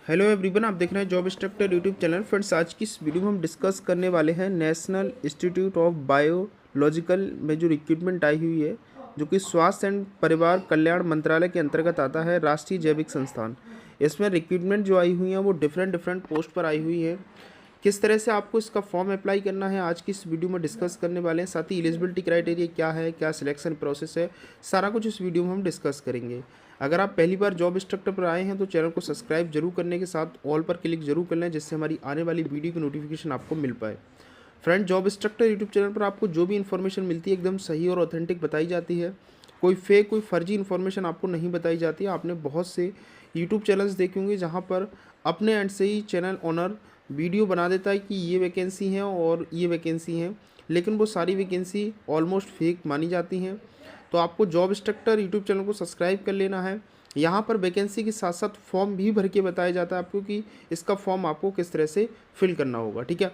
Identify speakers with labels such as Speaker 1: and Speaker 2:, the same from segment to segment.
Speaker 1: Hello everyone, आप देख रहे हैं job instructor YouTube channel. Friends, आज की इस वीडियो में हम डिस्कस करने वाले हैं नेशनल इंस्टीट्यूट ऑफ बायोलॉजिकल में जो रिक्रूटमेंट आई हुई है, जो कि स्वास्थ्य एंड परिवार कल्याण मंत्रालय के अंतर्गत आता है, राष्ट्रीय जैविक संस्थान। इसमें रिक्रूटमेंट जो आई हुई है वो डिफरेंट पोस्ट पर आई हुई है। किस तरह से आपको इसका फॉर्म अप्लाई करना है, आज की इस वीडियो में डिस्कस करने वाले हैं। साथ ही एलिजिबिलिटी क्राइटेरिया क्या है, क्या सिलेक्शन प्रोसेस है, सारा कुछ इस वीडियो में हम डिस्कस करेंगे। अगर आप पहली बार जॉब इंस्ट्रक्टर पर आए हैं तो चैनल को सब्सक्राइब जरूर करने के साथ ऑल पर क्लिक जरूर कर लें, जिससे हमारी आने वाली वीडियो की नोटिफिकेशन आपको मिल पाए। Friend, job instructor YouTube channel पर आपको जो भी इन्फॉर्मेशन मिलती है एकदम सही और ऑथेंटिक बताई जाती है। कोई फेक, कोई फर्जी इन्फॉर्मेशन आपको नहीं बताई जाती है। आपने बहुत से यूट्यूब चैनल्स देखे होंगे जहाँ पर अपने एंड से ही चैनल ओनर वीडियो बना देता है कि ये वैकेंसी है और ये वैकेंसी है, लेकिन वो सारी वैकेंसी ऑलमोस्ट फेक मानी जाती हैं। तो आपको जॉब इंस्ट्रक्टर यूट्यूब चैनल को सब्सक्राइब कर लेना है। यहाँ पर वैकेंसी के साथ साथ फॉर्म भी भर के बताया जाता है आपको कि इसका फॉर्म आपको किस तरह से फिल करना होगा। ठीक है,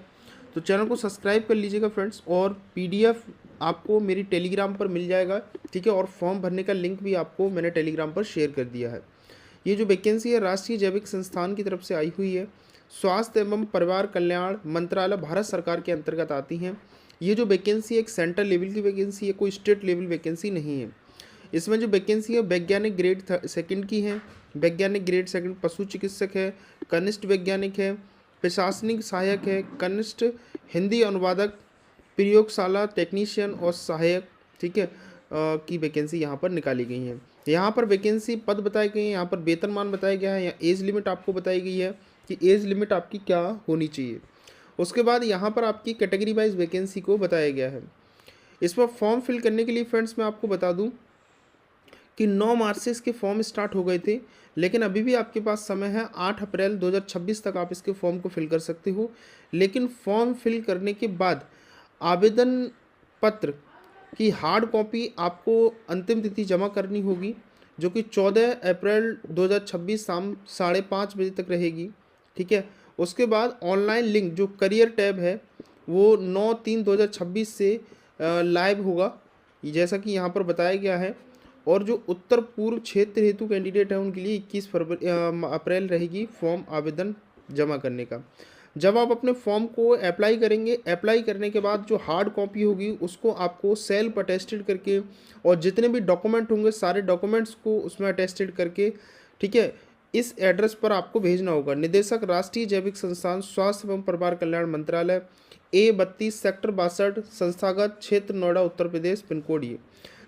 Speaker 1: तो चैनल को सब्सक्राइब कर लीजिएगा फ्रेंड्स, और पीडीएफ आपको मेरी टेलीग्राम पर मिल जाएगा। ठीक है, और फॉर्म भरने का लिंक भी आपको मैंने टेलीग्राम पर शेयर कर दिया है। ये जो वैकेंसी है राष्ट्रीय जैविक संस्थान की तरफ से आई हुई है। स्वास्थ्य एवं परिवार कल्याण मंत्रालय भारत सरकार के अंतर्गत आती हैं। ये जो वैकेंसी एक सेंट्रल लेवल की वैकेंसी है, कोई स्टेट लेवल वैकेंसी नहीं है। इसमें जो वैकेंसी है वैज्ञानिक ग्रेड सेकंड की है। वैज्ञानिक ग्रेड सेकंड पशु चिकित्सक है, कनिष्ठ वैज्ञानिक है, प्रशासनिक सहायक है, कनिष्ठ हिंदी अनुवादक, प्रयोगशाला टेक्नीशियन और सहायक, ठीक है, की वैकेंसी यहाँ पर निकाली गई है। यहाँ पर वैकेंसी पद बताए गए हैं, यहाँ पर वेतनमान बताया गया है, यहाँ एज लिमिट आपको बताई गई है कि एज लिमिट आपकी क्या होनी चाहिए। उसके बाद यहाँ पर आपकी कैटेगरी वाइज वैकेंसी को बताया गया है। इस पर फॉर्म फिल करने के लिए फ्रेंड्स मैं आपको बता दूं कि 9 मार्च से इसके फॉर्म स्टार्ट हो गए थे, लेकिन अभी भी आपके पास समय है। 8 अप्रैल 2026 तक आप इसके फॉर्म को फिल कर सकते हो। लेकिन फॉर्म फिल करने के बाद आवेदन पत्र की हार्ड कॉपी आपको अंतिम तिथि जमा करनी होगी, जो कि 14 अप्रैल 2026 शाम 5:30 बजे तक रहेगी। ठीक है, उसके बाद ऑनलाइन लिंक जो करियर टैब है वो 9/3/2026 से लाइव होगा, जैसा कि यहाँ पर बताया गया है। और जो उत्तर पूर्व क्षेत्र हेतु कैंडिडेट है उनके लिए 21 अप्रैल रहेगी फॉर्म आवेदन जमा करने का। जब आप अपने फॉर्म को अप्लाई करेंगे, अप्लाई करने के बाद जो हार्ड कॉपी होगी उसको आपको सेल्फ अटेस्टेड करके, और जितने भी डॉक्यूमेंट होंगे सारे डॉक्यूमेंट्स को उसमें अटेस्टेड करके, ठीक है, इस एड्रेस पर आपको भेजना होगा। निदेशक राष्ट्रीय जैविक संस्थान, स्वास्थ्य एवं परिवार कल्याण मंत्रालय, A32 सेक्टर 62, संस्थागत क्षेत्र नोएडा उत्तर प्रदेश, पिन कोड ये।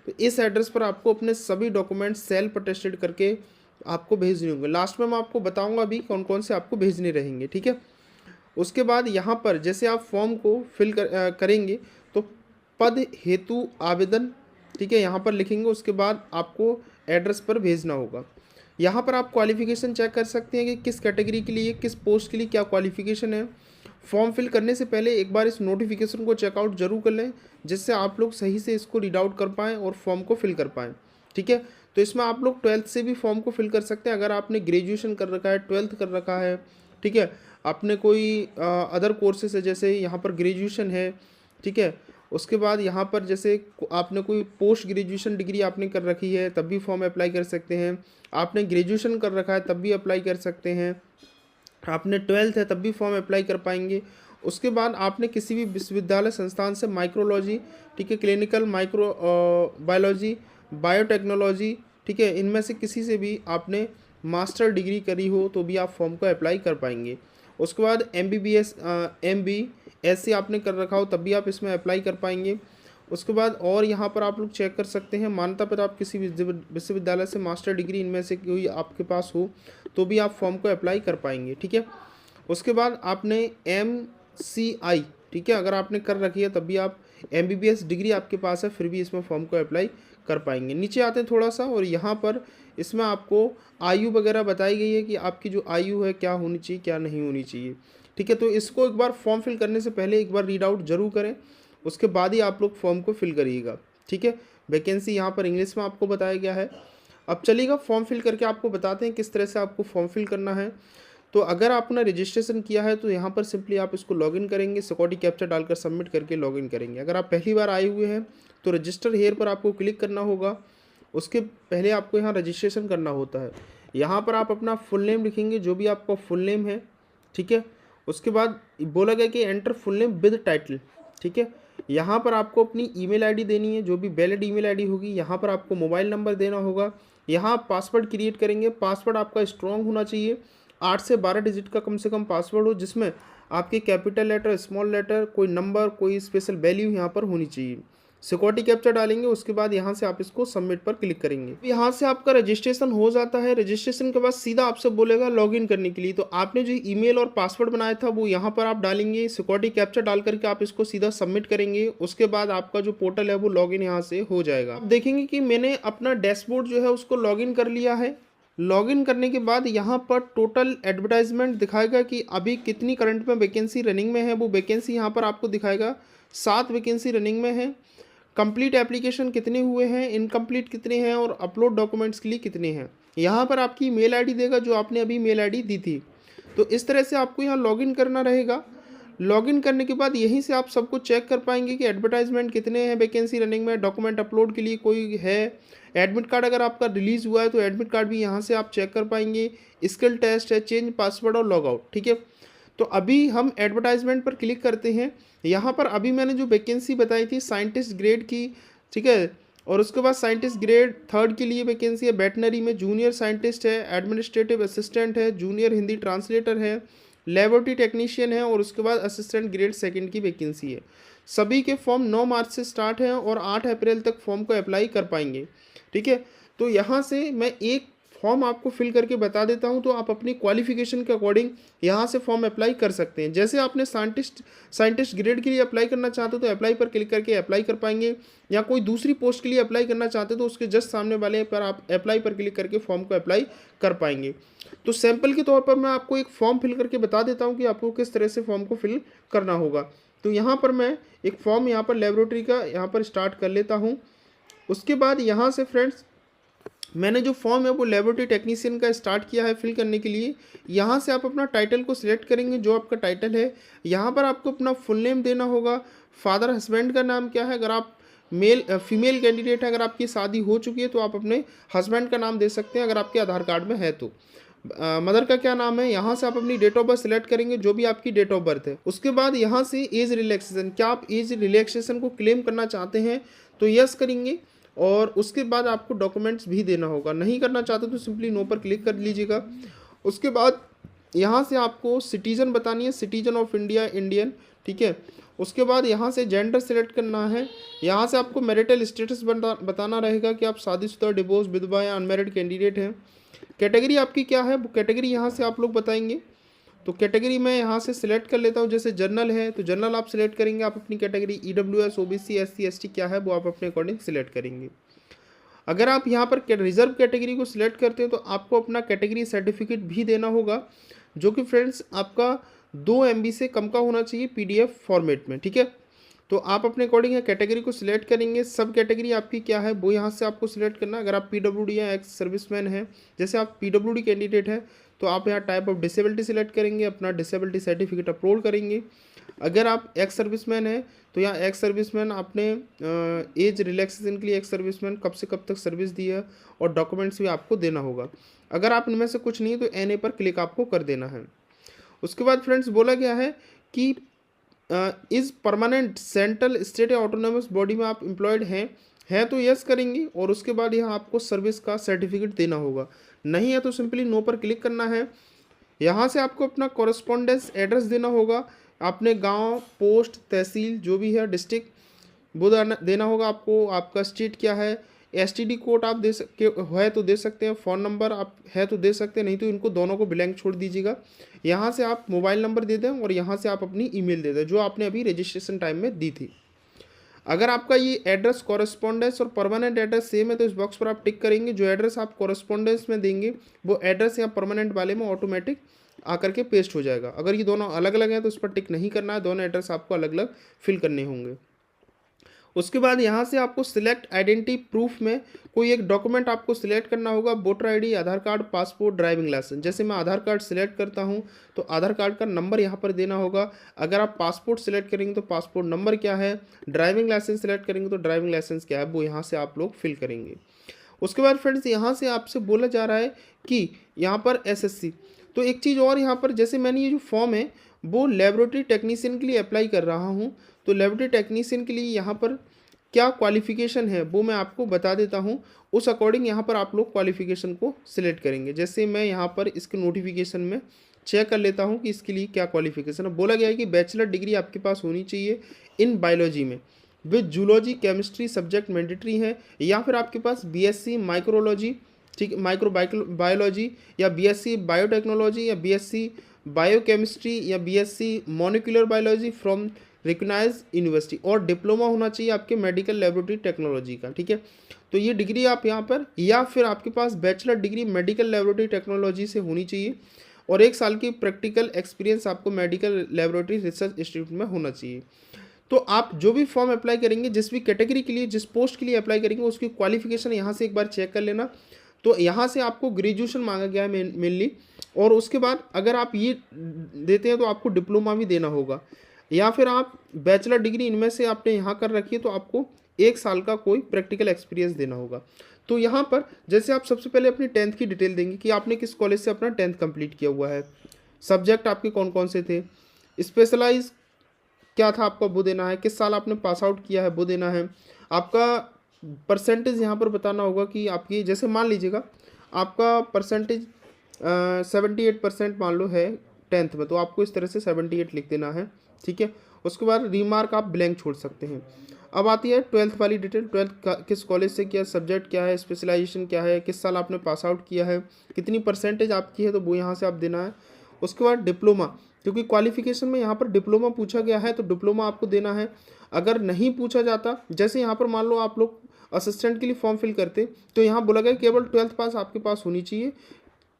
Speaker 1: तो इस एड्रेस पर आपको अपने सभी डॉक्यूमेंट्स सेल्फ अटेस्टेड करके आपको भेजने होंगे। लास्ट में मैं आपको बताऊंगा अभी कौन कौन से आपको भेजने रहेंगे। ठीक है, उसके बाद यहाँ पर जैसे आप फॉर्म को फिल करेंगे तो पद हेतु आवेदन, ठीक है, यहाँ पर लिखेंगे। उसके बाद आपको एड्रेस पर भेजना होगा। यहाँ पर आप क्वालिफिकेशन चेक कर सकते हैं कि किस कैटेगरी के लिए, किस पोस्ट के लिए क्या क्वालिफिकेशन है। फॉर्म फिल करने से पहले एक बार इस नोटिफिकेशन को चेकआउट जरूर कर लें, जिससे आप लोग सही से इसको रीड आउट कर पाएँ और फॉर्म को फिल कर पाएँ। ठीक है, तो इसमें आप लोग 12th से भी फॉर्म को फिल कर सकते हैं। अगर आपने ग्रेजुएशन कर रखा है, 12th कर रखा है, ठीक है, आपने कोई अदर कोर्सेस है, जैसे यहाँ पर ग्रेजुएशन है, ठीक है, उसके बाद यहाँ पर जैसे आपने कोई पोस्ट ग्रेजुएशन डिग्री आपने कर रखी है तब भी फॉर्म अप्लाई कर सकते हैं। आपने ग्रेजुएशन कर रखा है तब भी अप्लाई कर सकते हैं। आपने 12th है तब भी फॉर्म अप्लाई कर पाएंगे। उसके बाद आपने किसी भी विश्वविद्यालय संस्थान से माइक्रोलॉजी, ठीक है, क्लिनिकल माइक्रो बायोलॉजी, बायोटेक्नोलॉजी, ठीक है, इनमें से किसी से भी आपने मास्टर डिग्री करी हो तो भी आप फॉर्म को अप्लाई कर पाएंगे। उसके बाद MBBS MBSc आपने कर रखा हो तब भी आप इसमें अप्लाई कर पाएंगे। उसके बाद और यहाँ पर आप लोग चेक कर सकते हैं मान्यता पत्र, आप किसी विश्वविद्यालय से मास्टर डिग्री इनमें से कोई आपके पास हो तो भी आप फॉर्म को अप्लाई कर पाएंगे। ठीक है, उसके बाद आपने MCI, ठीक है, अगर आपने कर रखी है तब भी आप, MBBS डिग्री आपके पास है फिर भी इसमें फॉर्म को अप्लाई कर पाएंगे। नीचे आते हैं थोड़ा सा, और यहाँ पर इसमें आपको आयु वगैरह बताई गई है कि आपकी जो आयु है क्या होनी चाहिए क्या नहीं होनी चाहिए। ठीक है, तो इसको एक बार फॉर्म फिल करने से पहले एक बार रीड आउट जरूर करें, उसके बाद ही आप लोग फॉर्म को फिल करिएगा। ठीक है, वैकेंसी यहाँ पर इंग्लिश में आपको बताया गया है। अब चलिएगा फॉर्म फिल करके आपको बताते हैं किस तरह से आपको फॉर्म फिल करना है। तो अगर आपने रजिस्ट्रेशन किया है तो यहाँ पर सिंपली आप इसको लॉगिन करेंगे, सिक्योरिटी कैप्चा डालकर सबमिट करके लॉगिन करेंगे। अगर आप पहली बार आए हुए हैं तो रजिस्टर हेयर पर आपको क्लिक करना होगा। उसके पहले आपको यहाँ रजिस्ट्रेशन करना होता है। यहाँ पर आप अपना फुल नेम लिखेंगे, जो भी आपका फुल नेम है, ठीक है। उसके बाद बोला गया कि enter full name with title, ठीक है। यहाँ पर आपको अपनी ईमेल आईडी देनी है, जो भी वैलिड ईमेल आईडी होगी। यहाँ पर आपको मोबाइल नंबर देना होगा। यहाँ आप पासवर्ड क्रिएट करेंगे। पासवर्ड आपका स्ट्रॉन्ग होना चाहिए, 8 से 12 डिजिट का कम से कम पासवर्ड हो, जिसमें आपके कैपिटल लेटर, स्मॉल लेटर, कोई नंबर, कोई स्पेशल वैल्यू यहाँ पर होनी चाहिए। सिक्योरिटी कैप्चा डालेंगे। उसके बाद यहाँ से आप इसको सबमिट पर क्लिक करेंगे। यहाँ से आपका रजिस्ट्रेशन हो जाता है। रजिस्ट्रेशन के बाद सीधा आपसे बोलेगा लॉगिन करने के लिए। तो आपने जो ईमेल और पासवर्ड बनाया था वो यहाँ पर आप डालेंगे। सिक्योरिटी कैप्चा डाल करके आप इसको सीधा सबमिट करेंगे। उसके बाद आपका जो पोर्टल है वो लॉगिन यहाँ से हो जाएगा। आप देखेंगे कि मैंने अपना डैशबोर्ड जो है उसको लॉगिन कर लिया है। लॉगिन करने के बाद यहाँ पर टोटल एडवर्टाइजमेंट दिखाएगा कि अभी कितनी करंट में वैकेंसी रनिंग में है। वो वैकेंसी यहाँ पर आपको दिखाएगा, 7 वैकेंसी रनिंग में है। कंप्लीट एप्लीकेशन कितने हुए हैं, इनकम्प्लीट कितने हैं और अपलोड डॉक्यूमेंट्स के लिए कितने हैं। यहाँ पर आपकी मेल आईडी देगा, जो आपने अभी मेल आईडी दी थी। तो इस तरह से आपको यहाँ लॉगिन करना रहेगा। लॉगिन करने के बाद यहीं से आप सब कुछ चेक कर पाएंगे कि एडवर्टाइजमेंट कितने हैं वैकेंसी रनिंग में, डॉक्यूमेंट अपलोड के लिए कोई है, एडमिट कार्ड अगर आपका रिलीज़ हुआ है तो एडमिट कार्ड भी यहाँ से आप चेक कर पाएंगे, स्किल टेस्ट है, चेंज पासवर्ड और लॉग आउट, ठीक है। तो अभी हम एडवर्टाइजमेंट पर क्लिक करते हैं। यहाँ पर अभी मैंने जो वैकेंसी बताई थी साइंटिस्ट ग्रेड की, ठीक है, और उसके बाद साइंटिस्ट ग्रेड 3 के लिए वैकेंसी है। वेटनरी में जूनियर साइंटिस्ट है, एडमिनिस्ट्रेटिव असिस्टेंट है, जूनियर हिंदी ट्रांसलेटर है, लेबोरेटरी टेक्नीशियन है, और उसके बाद असिस्टेंट ग्रेड 2 की वैकेंसी है। सभी के फॉर्म 9 मार्च से स्टार्ट हैं और 8 अप्रैल तक फॉर्म को अप्लाई कर पाएंगे, ठीक है। तो यहाँ से मैं एक फॉर्म आपको फिल करके बता देता हूँ, तो आप अपनी क्वालिफिकेशन के अकॉर्डिंग यहाँ से फॉर्म अप्लाई कर सकते हैं। जैसे आपने साइंटिस्ट ग्रेड के लिए अप्लाई करना चाहते हो तो अप्लाई पर क्लिक करके अप्लाई कर पाएंगे, या कोई दूसरी पोस्ट के लिए अप्लाई करना चाहते हो तो उसके जस्ट सामने वाले पर आप अप्लाई पर क्लिक करके फॉर्म को अप्लाई कर पाएंगे। तो सैंपल के तौर पर मैं आपको एक फॉर्म फिल करके बता देता हूँ कि आपको किस तरह से फॉर्म को फिल करना होगा। तो यहाँ पर मैं एक फॉर्म यहाँ पर लेबोरेटरी का यहाँ पर स्टार्ट कर लेता हूँ। उसके बाद यहाँ से फ्रेंड्स मैंने जो फॉर्म है वो लेबोरेटरी टेक्नीशियन का स्टार्ट किया है फिल करने के लिए। यहाँ से आप अपना टाइटल को सिलेक्ट करेंगे, जो आपका टाइटल है। यहाँ पर आपको अपना फुल नेम देना होगा, फादर हस्बैंड का नाम क्या है, अगर आप फीमेल कैंडिडेट है, अगर आपकी शादी हो चुकी है तो आप अपने हस्बैंड का नाम दे सकते हैं अगर आपके आधार कार्ड में है तो। मदर का क्या नाम है, यहाँ से आप अपनी डेट ऑफ बर्थ सिलेक्ट करेंगे, जो भी आपकी डेट ऑफ बर्थ है। उसके बाद यहाँ से एज रिलैक्सेशन, क्या आप एज रिलैक्सेशन को क्लेम करना चाहते हैं तो यस करेंगे, और उसके बाद आपको डॉक्यूमेंट्स भी देना होगा। नहीं करना चाहते तो सिंपली नो पर क्लिक कर लीजिएगा। उसके बाद यहाँ से आपको सिटीज़न बतानी है, सिटीजन ऑफ इंडिया, इंडियन, ठीक है। उसके बाद यहाँ से जेंडर सेलेक्ट करना है। यहाँ से आपको मैरिटल स्टेटस बताना रहेगा कि आप शादीशुदा, डिवोर्स, विधवा या अनमैरिड कैंडिडेट हैं। कैटेगरी आपकी क्या है वो कैटेगरी यहाँ से आप लोग बताएंगे। तो कैटेगरी मैं यहाँ से सिलेक्ट कर लेता हूँ, जैसे जनरल है तो जनरल आप सिलेक्ट करेंगे। आप अपनी category EWS, OBC, SC, ST क्या है वो आप अपने अकॉर्डिंग सिलेक्ट करेंगे। अगर आप यहाँ पर रिजर्व कैटेगरी को सिलेक्ट करते हैं तो आपको अपना कैटेगरी सर्टिफिकेट भी देना होगा, जो कि फ्रेंड्स आपका 2 MB से कम का होना चाहिए PDF फॉर्मेट में, ठीक है। तो आप अपने अकॉर्डिंग है कैटेगरी को सिलेक्ट करेंगे। सब कैटेगरी आपकी क्या है वो यहाँ से आपको सिलेक्ट करना है। अगर आप PWD या एक्स सर्विसमैन हैं, जैसे आप PWD कैंडिडेट हैं तो आप यहाँ टाइप ऑफ डिसेबिलिटी सिलेक्ट करेंगे, अपना डिसेबिलिटी सर्टिफिकेट अपलोड करेंगे। अगर आप एक्स सर्विसमैन हैं तो यहाँ एक्स सर्विसमैन आपने एज रिलैक्सेशन के लिए एक्स सर्विसमैन कब से कब तक सर्विस दी है और डॉक्यूमेंट्स भी आपको देना होगा। अगर आप इनमें से कुछ नहीं है तो NA पर क्लिक आपको कर देना है। उसके बाद फ्रेंड्स बोला गया है कि इस परमानेंट सेंट्रल स्टेट या ऑटोनोमस बॉडी में आप एम्प्लॉयड हैं तो यस करेंगे, और उसके बाद यहाँ आपको सर्विस का सर्टिफिकेट देना होगा। नहीं है तो सिंपली नो पर क्लिक करना है। यहाँ से आपको अपना कॉरेस्पॉन्डेंस एड्रेस देना होगा, अपने गांव, पोस्ट, तहसील जो भी है, डिस्ट्रिक्ट वो देना होगा आपको। आपका स्टेट क्या है, STD कोड आप दे सकते है तो दे सकते हैं, फ़ोन नंबर आप है तो दे सकते हैं, नहीं तो इनको दोनों को ब्लैंक छोड़ दीजिएगा। यहाँ से आप मोबाइल नंबर दे दें और यहाँ से आप अपनी ईमेल दे दें जो आपने अभी रजिस्ट्रेशन टाइम में दी थी। अगर आपका ये एड्रेस कॉरेस्पॉन्डेंस और परमानेंट एड्रेस सेम है तो इस बॉक्स पर आप टिक करेंगे। जो एड्रेस आप कॉरेस्पॉन्डेंस में देंगे वो एड्रेस या परमानेंट वाले में ऑटोमेटिक आकर के पेस्ट हो जाएगा। अगर ये दोनों अलग अलग हैं तो उस पर टिक नहीं करना है, दोनों एड्रेस आपको अलग अलग फिल करने होंगे। उसके बाद यहाँ से आपको सिलेक्ट आइडेंटिटी प्रूफ में कोई एक डॉक्यूमेंट आपको सिलेक्ट करना होगा, वोटर ID, आधार कार्ड, पासपोर्ट, ड्राइविंग लाइसेंस। जैसे मैं आधार कार्ड सिलेक्ट करता हूँ तो आधार कार्ड का नंबर यहाँ पर देना होगा। अगर आप पासपोर्ट सिलेक्ट करेंगे तो पासपोर्ट नंबर क्या है, ड्राइविंग लाइसेंस सिलेक्ट करेंगे तो ड्राइविंग लाइसेंस क्या है वो यहाँ से आप लोग फिल करेंगे। उसके बाद फ्रेंड्स यहाँ से आपसे बोला जा रहा है कि यहाँ पर एसएससी। तो एक चीज़ और यहाँ पर, जैसे मैंने ये जो फॉर्म है वो लेबोरेटरी टेक्नीशियन के लिए अप्लाई कर रहा हूँ, तो लेबोरेटरी टेक्नीशियन के लिए यहाँ पर क्या क्वालिफ़िकेशन है वो मैं आपको बता देता हूँ। उस अकॉर्डिंग यहाँ पर आप लोग क्वालिफ़िकेशन को सिलेक्ट करेंगे। जैसे मैं यहाँ पर इसके नोटिफिकेशन में चेक कर लेता हूँ कि इसके लिए क्या क्वालिफ़िकेशन है। बोला गया है कि बैचलर डिग्री आपके पास होनी चाहिए इन बायोलॉजी में with zoology chemistry subject mandatory है, या फिर आपके पास बीएससी माइक्रोलॉजी, ठीक, माइक्रो बायोलॉजी, या बीएससी बायोटेक्नोलॉजी, या बीएससी बायोकेमिस्ट्री, या BSc molecular biology from recognise university, और डिप्लोमा होना चाहिए आपके मेडिकल लेबोरेटरी टेक्नोलॉजी का। ठीक है, तो ये डिग्री आप यहाँ पर, या फिर आपके पास bachelor degree medical laboratory technology से होनी चाहिए, और 1 साल की प्रैक्टिकल एक्सपीरियंस आपको मेडिकल लेबोरेटरी रिसर्च इंस्टीट्यूट में होना चाहिए। तो आप जो भी फॉर्म अप्लाई करेंगे, जिस भी कैटेगरी के लिए, जिस पोस्ट के लिए अप्लाई करेंगे, उसकी क्वालिफिकेशन यहाँ से एक बार चेक कर लेना। तो यहाँ से आपको ग्रेजुएशन मांगा गया है मेनली, और उसके बाद अगर आप ये देते हैं तो आपको डिप्लोमा भी देना होगा, या फिर आप बैचलर डिग्री इनमें से आपने यहाँ कर रखी है तो आपको 1 साल का कोई प्रैक्टिकल एक्सपीरियंस देना होगा। तो यहाँ पर जैसे आप सबसे पहले अपनी 10th की डिटेल देंगे कि आपने किस कॉलेज से अपना 10th कंप्लीट किया हुआ है, सब्जेक्ट आपके कौन कौन से थे, स्पेशलाइज क्या था आपका वो देना है, किस साल आपने पास आउट किया है वो देना है, आपका परसेंटेज यहाँ पर बताना होगा कि आपकी, जैसे मान लीजिएगा आपका परसेंटेज 78% मान लो है 10th में, तो आपको इस तरह से 78 लिख देना है। ठीक है, उसके बाद रिमार्क आप ब्लैंक छोड़ सकते हैं। अब आती है 12th वाली डिटेल, 12th किस कॉलेज से किया, सब्जेक्ट क्या है, स्पेशलाइजेशन क्या है, किस साल आपने पास आउट किया है, कितनी परसेंटेज आपकी है, तो वो यहाँ से आप देना है। उसके बाद डिप्लोमा, क्योंकि क्वालिफिकेशन में यहाँ पर डिप्लोमा पूछा गया है तो डिप्लोमा आपको देना है। अगर नहीं पूछा जाता, जैसे यहाँ पर मान लो आप लोग असिस्टेंट के लिए फॉर्म फिल करते, तो यहाँ बोला गया केवल 12th पास आपके पास होनी चाहिए,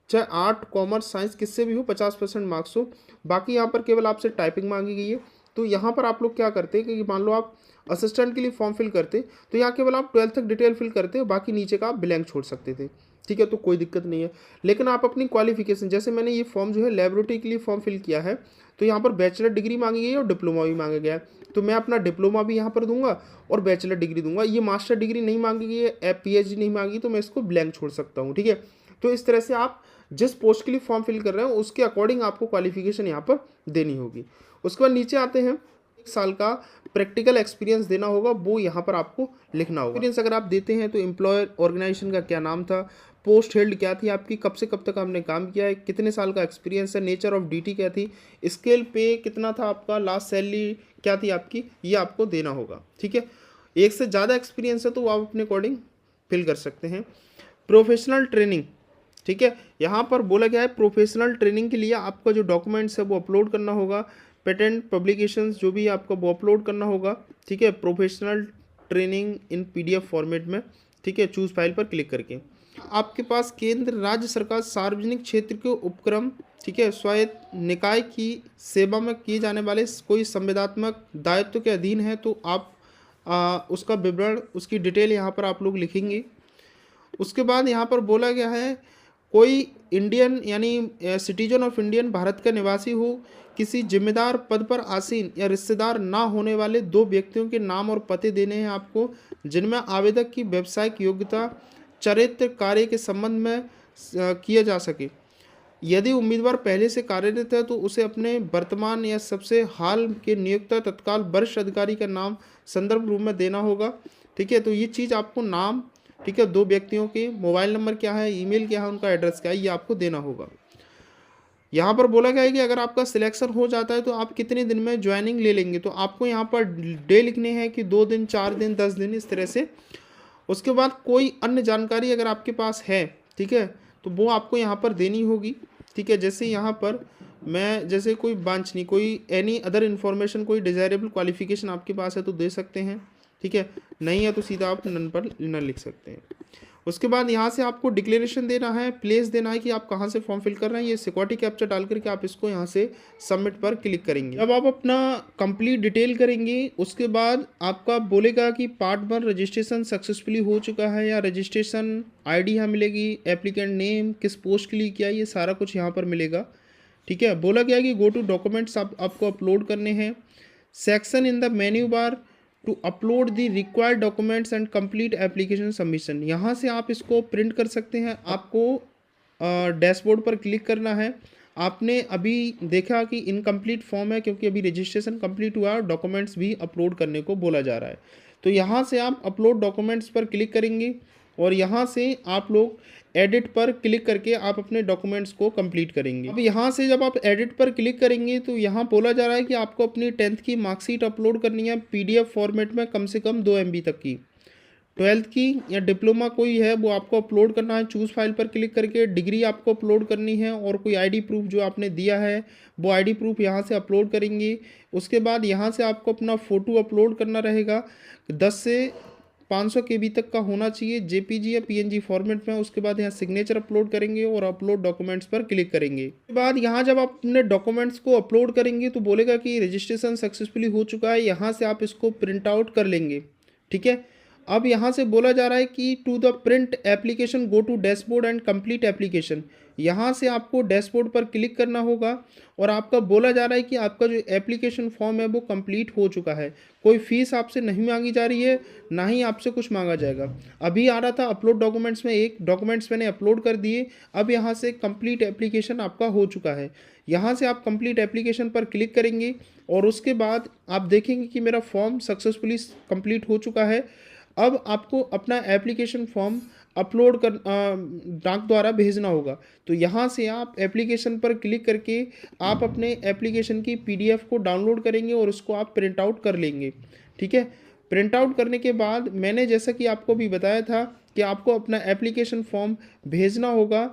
Speaker 1: चाहे आर्ट कॉमर्स साइंस किससे भी हो, 50% मार्क्स हो। बाकी यहाँ पर केवल आपसे टाइपिंग मांगी गई है। तो यहाँ पर आप लोग क्या करते हैं कि मान लो आप असिस्टेंट के लिए फॉर्म फिल करते, तो यहाँ केवल आप 12th तक डिटेल फिल करते, बाकी नीचे का आप ब्लैंक छोड़ सकते थे। ठीक है, तो कोई दिक्कत नहीं है। लेकिन आप अपनी क्वालिफिकेशन, जैसे मैंने ये फॉर्म जो है लेबोरेटरी के लिए फॉर्म फिल किया है, तो यहाँ पर बैचलर डिग्री मांगी गई है और डिप्लोमा भी मांगा गया है, तो मैं अपना डिप्लोमा भी यहाँ पर दूंगा और बैचलर डिग्री दूंगा। ये मास्टर डिग्री नहीं मांगी गई है, पीएचडी नहीं मांगी, तो मैं इसको ब्लैंक छोड़ सकता हूँ। ठीक है, तो इस तरह से आप जिस पोस्ट के लिए फॉर्म फिल कर रहे हो उसके अकॉर्डिंग आपको क्वालिफिकेशन यहाँ पर देनी होगी। उसके बाद नीचे आते हैं, 1 साल का प्रैक्टिकल एक्सपीरियंस देना होगा, वो यहाँ पर आपको लिखना होगा। एक्सपीरियंस अगर आप देते हैं तो एम्प्लॉयर ऑर्गेनाइजेशन का क्या नाम था, पोस्ट हेल्ड क्या थी आपकी, कब से कब तक आपने काम किया है, कितने साल का एक्सपीरियंस है, नेचर ऑफ ड्यूटी क्या थी, स्केल पे कितना था आपका, लास्ट सैलरी क्या थी आपकी, ये आपको देना होगा। ठीक है, एक से ज़्यादा एक्सपीरियंस है तो आप अपने अकॉर्डिंग फिल कर सकते हैं। प्रोफेशनल ट्रेनिंग, ठीक है, यहाँ पर बोला गया है प्रोफेशनल ट्रेनिंग के लिए आपका जो डॉक्यूमेंट्स है वो अपलोड करना होगा, पेटेंट पब्लिकेशंस जो भी आपका वो अपलोड करना होगा। ठीक है, professional training in PDF format में। ठीक है, चूज फाइल पर क्लिक करके आपके पास केंद्र राज्य सरकार सार्वजनिक क्षेत्र के उपक्रम, ठीक है, स्वायत्त निकाय की सेवा में किए जाने वाले कोई संविदात्मक दायित्व के अधीन है, तो आप उसका विवरण, उसकी डिटेल यहाँ पर आप लोग लिखेंगे। उसके बाद यहाँ पर बोला गया है कोई इंडियन यानी सिटीजन ऑफ इंडियन भारत का निवासी हो, किसी जिम्मेदार पद पर आसीन या रिश्तेदार ना होने वाले 2 व्यक्तियों के नाम और पते देने हैं आपको, जिनमें आवेदक की व्यावसायिक योग्यता चरित्र कार्य के संबंध में किया जा सके। यदि उम्मीदवार पहले से कार्यरत है तो उसे अपने वर्तमान या सबसे हाल के नियुक्त तत्काल वरिष्ठ अधिकारी का नाम संदर्भ रूप में देना होगा। ठीक है, तो ये चीज़ आपको नाम, ठीक है, 2 व्यक्तियों के मोबाइल नंबर क्या है, ईमेल क्या है, उनका एड्रेस क्या है, ये आपको देना होगा। यहाँ पर बोला गया है कि अगर आपका सिलेक्शन हो जाता है तो आप कितने दिन में ज्वाइनिंग ले लेंगे, तो आपको यहाँ पर डे लिखने हैं कि 2 दिन, 4 दिन, 10 दिन, इस तरह से। उसके बाद कोई अन्य जानकारी अगर आपके पास है, ठीक है, तो वो आपको यहाँ पर देनी होगी। ठीक है, जैसे यहाँ पर मैं जैसे कोई वांछनीय, कोई एनी अदर इन्फॉर्मेशन, कोई डिज़ायरेबल क्वालिफिकेशन आपके पास है तो दे सकते हैं। ठीक है, नहीं है तो सीधा आप नन पर नन लिख सकते हैं। उसके बाद यहाँ से आपको डिक्लेरेशन देना है, प्लेस देना है कि आप कहाँ से फॉर्म फिल कर रहे हैं, ये सिक्योरिटी कैप्चर डाल करके आप इसको यहाँ से सबमिट पर क्लिक करेंगे। अब आप अपना कंप्लीट डिटेल करेंगे, उसके बाद आपका बोलेगा कि पार्ट 1 रजिस्ट्रेशन सक्सेसफुली हो चुका है, या रजिस्ट्रेशन आईडी यहाँ मिलेगी, एप्लीकेंट नेम, किस पोस्ट के लिए किया, ये सारा कुछ यहाँ पर मिलेगा। ठीक है, बोला गया कि गो टू डॉक्यूमेंट्स आपको अपलोड करने हैं। Section in the menu bar to upload the required documents and complete application submission. यहाँ से आप इसको प्रिंट कर सकते हैं। आपको डैशबोर्ड पर क्लिक करना है। आपने अभी देखा कि इनकम्प्लीट फॉर्म है क्योंकि अभी रजिस्ट्रेशन कंप्लीट हुआ और डॉक्यूमेंट्स भी अपलोड करने को बोला जा रहा है। तो यहाँ से आप अपलोड डॉक्यूमेंट्स पर क्लिक करेंगे और यहाँ से आप लोग एडिट पर क्लिक करके आप अपने डॉक्यूमेंट्स को कंप्लीट करेंगे। अब यहाँ से जब आप एडिट पर क्लिक करेंगे तो यहाँ बोला जा रहा है कि आपको अपनी 10th की मार्कशीट अपलोड करनी है PDF फॉर्मेट में, कम से कम 2 MB तक की। 12th की या डिप्लोमा कोई है वो आपको अपलोड करना है। चूज़ फाइल पर क्लिक करके डिग्री आपको अपलोड करनी है और कोई ID प्रूफ जो आपने दिया है वो ID प्रूफ यहाँ से अपलोड करेंगे। उसके बाद यहाँ से आपको अपना फ़ोटो अपलोड करना रहेगा। 10 से 500 KB तक का होना चाहिए JPG या PNG फॉर्मेट में। उसके बाद यहाँ सिग्नेचर अपलोड करेंगे और अपलोड डॉक्यूमेंट्स पर क्लिक करेंगे। उसके बाद यहाँ जब आप अपने डॉक्यूमेंट्स को अपलोड करेंगे तो बोलेगा कि रजिस्ट्रेशन सक्सेसफुली हो चुका है। यहाँ से आप इसको प्रिंट आउट कर लेंगे। ठीक है। अब यहाँ से बोला जा रहा है कि to the print application go to dashboard and complete application. यहाँ से आपको डैशबोर्ड पर क्लिक करना होगा और आपका बोला जा रहा है कि आपका जो एप्लीकेशन फॉर्म है वो कंप्लीट हो चुका है। कोई फीस आपसे नहीं मांगी जा रही है, ना ही आपसे कुछ मांगा जाएगा। अभी आ रहा था अपलोड डॉक्यूमेंट्स में, एक डॉक्यूमेंट्स मैंने अपलोड कर दिए। अब यहाँ से कंप्लीट एप्लीकेशन आपका हो चुका है। यहाँ से आप कंप्लीट एप्लीकेशन पर क्लिक करेंगे और उसके बाद आप देखेंगे कि मेरा फॉर्म सक्सेसफुली कंप्लीट हो चुका है। अब आपको अपना एप्लीकेशन फॉर्म अपलोड कर डाक द्वारा भेजना होगा। तो यहाँ से आप एप्लीकेशन पर क्लिक करके आप अपने एप्लीकेशन की PDF को डाउनलोड करेंगे और उसको आप प्रिंट आउट कर लेंगे। ठीक है। प्रिंट आउट करने के बाद मैंने जैसा कि आपको भी बताया था कि आपको अपना एप्लीकेशन फॉर्म भेजना होगा,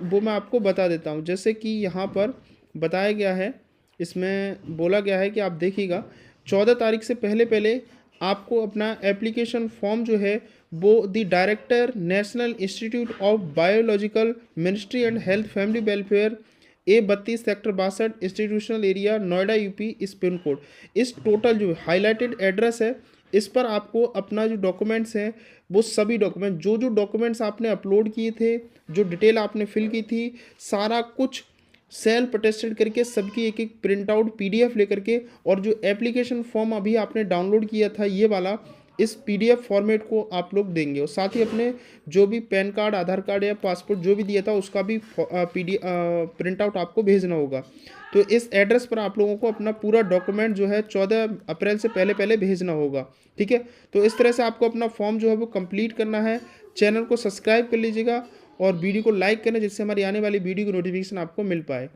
Speaker 1: वो मैं आपको बता देता हूँ। जैसे कि यहाँ पर बताया गया है, इसमें बोला गया है कि आप देखिएगा 14 तारीख से पहले आपको अपना एप्लीकेशन फॉर्म जो है वो the director national institute of biological ministry and health family welfare A32 sector 62 institutional area Noida UP इस पिन कोड, इस टोटल जो हाईलाइटेड एड्रेस है इस पर आपको अपना जो डॉक्यूमेंट्स हैं वो सभी डॉक्यूमेंट जो डॉक्यूमेंट्स आपने अपलोड किए थे, जो डिटेल आपने फिल की थी, सारा कुछ सेल्फ अटेस्टेड करके सबकी एक एक प्रिंट आउट PDF लेकर के, और जो एप्लीकेशन फॉर्म अभी आपने डाउनलोड किया था ये वाला, इस PDF फॉर्मेट को आप लोग देंगे। और साथ ही अपने जो भी पैन कार्ड, आधार कार्ड या पासपोर्ट जो भी दिया था उसका भी प्रिंट आउट आपको भेजना होगा। तो इस एड्रेस पर आप लोगों को अपना पूरा डॉक्यूमेंट जो है 14 अप्रैल से पहले भेजना होगा। ठीक है। तो इस तरह से आपको अपना फॉर्म जो है वो कंप्लीट करना है। चैनल को सब्सक्राइब कर लीजिएगा और वीडियो को लाइक करें जिससे हमारी आने वाली वीडियो की नोटिफिकेशन आपको मिल पाए।